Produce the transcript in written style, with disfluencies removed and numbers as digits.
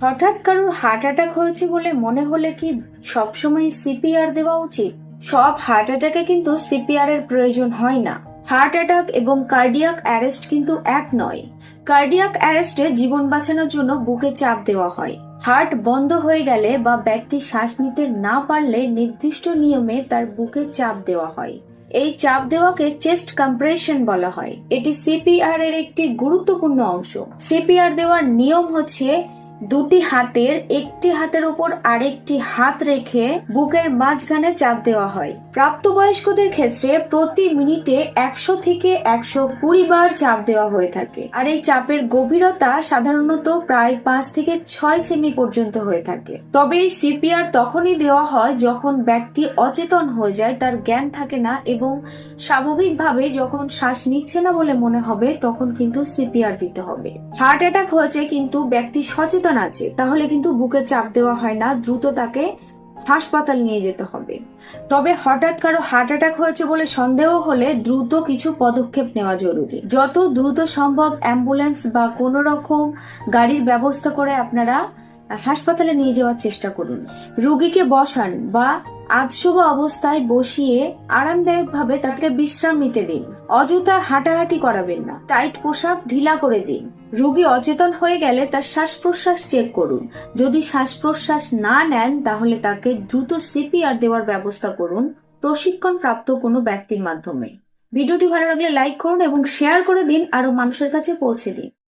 হঠাৎ কারোর heart attack হয়েছে বলে মনে হলে কি সবসময় সিপিআর দেওয়া উচিত? সব হার্ট অ্যাটাকে কিন্তু সিপিআর এর প্রয়োজন হয় না। হার্ট অ্যাটাক এবং কার্ডিয়াক অ্যারেস্ট কিন্তু এক নয়। কার্ডিয়াক অ্যারেস্টে জীবন বাঁচানোর জন্য বুকে চাপ দেওয়া হয়। হার্ট বন্ধ হয়ে গেলে বা ব্যক্তি শ্বাস নিতে না পারলে নির্দিষ্ট নিয়মে তার বুকে চাপ দেওয়া হয়। এই চাপ দেওয়াকে চেস্ট কম্প্রেশন বলা হয়। এটি সিপিআর এর একটি গুরুত্বপূর্ণ অংশ। সিপিআর দেওয়ার নিয়ম হচ্ছে দুটি হাতের একটি হাতের উপর আরেকটি হাত রেখে বুকের মাঝখানে চাপ দেওয়া হয়। প্রাপ্তবয়স্কদের ক্ষেত্রে প্রতি মিনিটে 100 থেকে 120 বার চাপ দেওয়া হয়ে থাকে। আর এই চাপের গভীরতা সাধারণত প্রায় 5 থেকে 6 সেমি পর্যন্ত হয়ে থাকে। তবে এই সিপিআর তখনই দেওয়া হয় যখন ব্যক্তি অচেতন হয়ে যায়, তার জ্ঞান থাকে না এবং স্বাভাবিকভাবে যখন শ্বাস নিচ্ছে না বলে মনে হবে তখন কিন্তু সিপিআর দিতে হবে। হার্ট অ্যাটাক হয়েছে কিন্তু ব্যক্তি সচেতন আছে, তাহলে কিন্তু বুকে চাপ দেওয়া হয় না, দ্রুত তাকে হাসপাতাল নিয়ে যেতে হবে। তবে হঠাৎ কারো হার্ট অ্যাটাক হয়েছে বলে সন্দেহ হলে দ্রুত কিছু পদক্ষেপ নেওয়া জরুরি। যত দ্রুত সম্ভব অ্যাম্বুলেন্স বা কোনো রকম গাড়ির ব্যবস্থা করে আপনারা হাসপাতালে নিয়ে যাওয়ার চেষ্টা করুন। রোগীকে বসান বা আধশোয়া অবস্থায় বসিয়ে আরামদায়কভাবে তাকে বিশ্রাম নিতে দিন। অযথা হাঁটাহাঁটি করাবেন না। টাইট পোশাক ঢিলা করে দিন। রোগী অচেতন হয়ে গেলে তার শ্বাস প্রশ্বাস চেক করুন। যদি শ্বাস প্রশ্বাস না নেন তাহলে তাকে দ্রুত সিপিআর দেওয়ার ব্যবস্থা করুন প্রশিক্ষণ প্রাপ্ত কোনো ব্যক্তির মাধ্যমে। ভিডিওটি ভালো লাগলে লাইক করুন এবং শেয়ার করে দিন, আরো মানুষের কাছে পৌঁছে দিন।